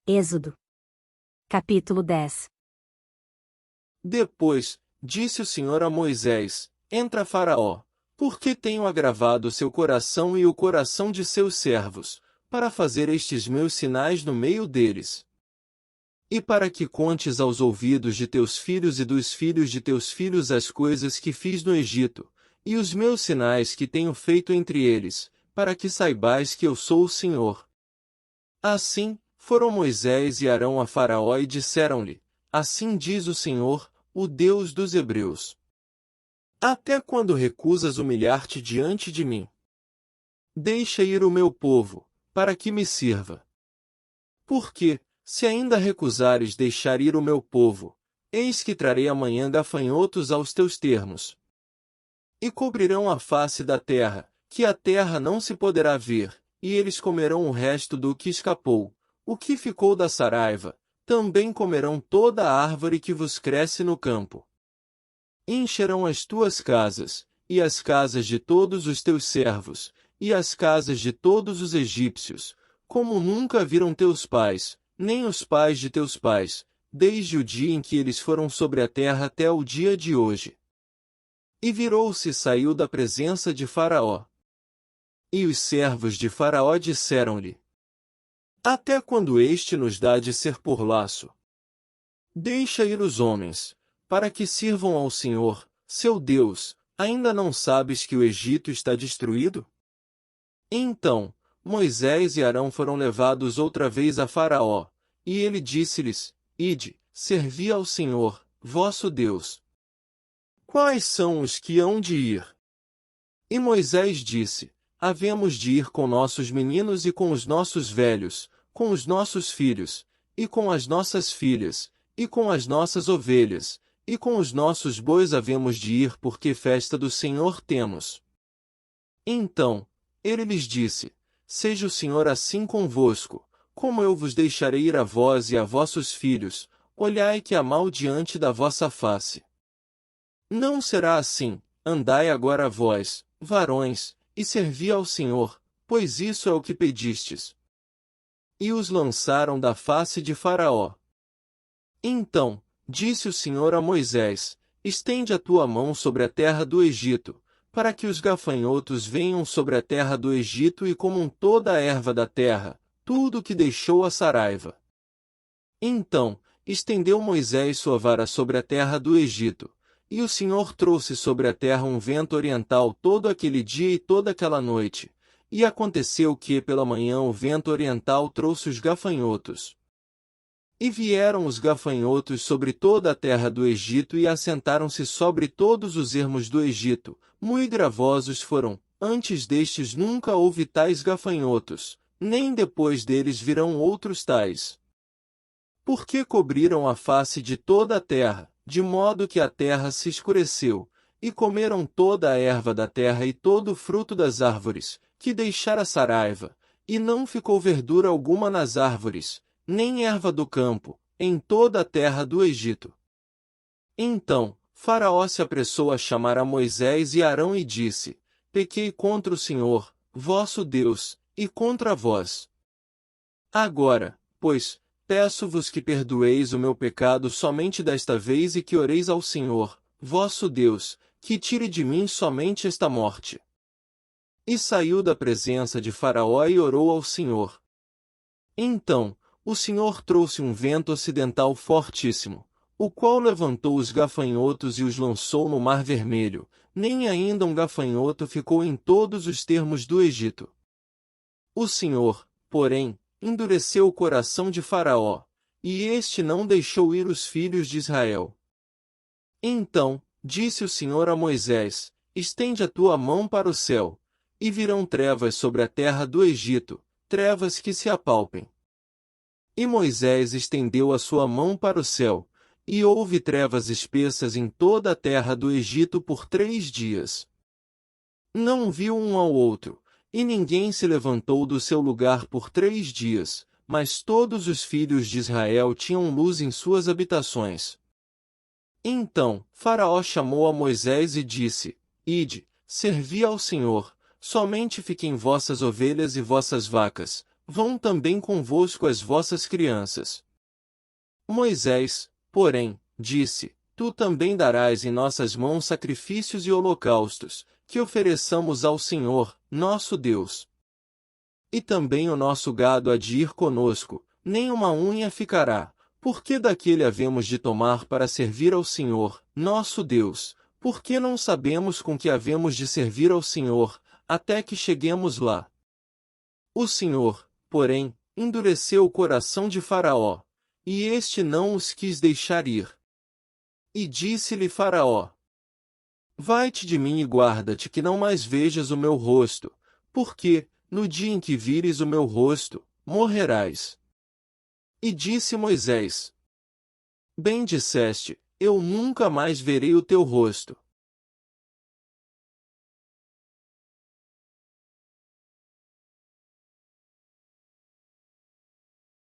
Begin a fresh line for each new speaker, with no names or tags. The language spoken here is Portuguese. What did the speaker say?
Êxodo. Capítulo 10.
Depois, disse o Senhor a Moisés: Entra, Faraó, porque tenho agravado seu coração e o coração de seus servos, para fazer estes meus sinais no meio deles. E para que contes aos ouvidos de teus filhos e dos filhos de teus filhos as coisas que fiz no Egito, e os meus sinais que tenho feito entre eles, para que saibais que eu sou o Senhor. Assim, foram Moisés e Arão a Faraó e disseram-lhe: Assim diz o Senhor, o Deus dos Hebreus: Até quando recusas humilhar-te diante de mim? Deixa ir o meu povo, para que me sirva. Porque, se ainda recusares deixar ir o meu povo, eis que trarei amanhã gafanhotos aos teus termos. E cobrirão a face da terra, que a terra não se poderá ver, e eles comerão o resto do que escapou, o que ficou da saraiva, também comerão toda a árvore que vos cresce no campo. Encherão as tuas casas, e as casas de todos os teus servos, e as casas de todos os egípcios, como nunca viram teus pais, nem os pais de teus pais, desde o dia em que eles foram sobre a terra até o dia de hoje. E virou-se e saiu da presença de Faraó. E os servos de Faraó disseram-lhe: Até quando este nos dá de ser por laço? Deixa ir os homens, para que sirvam ao Senhor, seu Deus. Ainda não sabes que o Egito está destruído? Então, Moisés e Arão foram levados outra vez a Faraó, e ele disse-lhes: Ide, servi ao Senhor, vosso Deus. Quais são os que hão de ir? E Moisés disse: Havemos de ir com nossos meninos e com os nossos velhos, com os nossos filhos, e com as nossas filhas, e com as nossas ovelhas, e com os nossos bois havemos de ir, porque festa do Senhor temos. Então, ele lhes disse: Seja o Senhor assim convosco, como eu vos deixarei ir a vós e a vossos filhos, olhai que há mal diante da vossa face. Não será assim, andai agora vós, varões, e servi ao Senhor, pois isso é o que pedistes. E os lançaram da face de Faraó. Então, disse o Senhor a Moisés: Estende a tua mão sobre a terra do Egito, para que os gafanhotos venham sobre a terra do Egito e comam toda a erva da terra, tudo que deixou a saraiva. Então, estendeu Moisés sua vara sobre a terra do Egito, e o Senhor trouxe sobre a terra um vento oriental todo aquele dia e toda aquela noite, e aconteceu que pela manhã o vento oriental trouxe os gafanhotos. E vieram os gafanhotos sobre toda a terra do Egito e assentaram-se sobre todos os ermos do Egito, muito gravosos foram, antes destes nunca houve tais gafanhotos, nem depois deles virão outros tais. Porque cobriram a face de toda a terra, de modo que a terra se escureceu, e comeram toda a erva da terra e todo o fruto das árvores, que deixara a saraiva, e não ficou verdura alguma nas árvores, nem erva do campo, em toda a terra do Egito. Então, Faraó se apressou a chamar a Moisés e Arão e disse: Pequei contra o Senhor, vosso Deus, e contra vós. Agora, pois, peço-vos que perdoeis o meu pecado somente desta vez e que oreis ao Senhor, vosso Deus, que tire de mim somente esta morte. E saiu da presença de Faraó e orou ao Senhor. Então, o Senhor trouxe um vento ocidental fortíssimo, o qual levantou os gafanhotos e os lançou no Mar Vermelho, nem ainda um gafanhoto ficou em todos os termos do Egito. O Senhor, porém, endureceu o coração de Faraó, e este não deixou ir os filhos de Israel. Então, disse o Senhor a Moisés: Estende a tua mão para o céu, e virão trevas sobre a terra do Egito, trevas que se apalpem. E Moisés estendeu a sua mão para o céu, e houve trevas espessas em toda a terra do Egito por 3 dias. Não viu um ao outro, e ninguém se levantou do seu lugar por 3 dias, mas todos os filhos de Israel tinham luz em suas habitações. Então, Faraó chamou a Moisés e disse: Ide, servi ao Senhor, somente fiquem vossas ovelhas e vossas vacas, Vão também convosco as vossas crianças. Moisés, porém, disse: Tu também darás em nossas mãos sacrifícios e holocaustos, que ofereçamos ao Senhor, nosso Deus. E também o nosso gado há de ir conosco, nem uma unha ficará, porque daquele havemos de tomar para servir ao Senhor, nosso Deus, porque não sabemos com que havemos de servir ao Senhor, até que cheguemos lá. O Senhor, porém, endureceu o coração de Faraó, e este não os quis deixar ir. E disse-lhe Faraó: Vai-te de mim e guarda-te que não mais vejas o meu rosto, porque, no dia em que vires o meu rosto, morrerás. E disse Moisés: Bem disseste, eu nunca mais verei o teu rosto.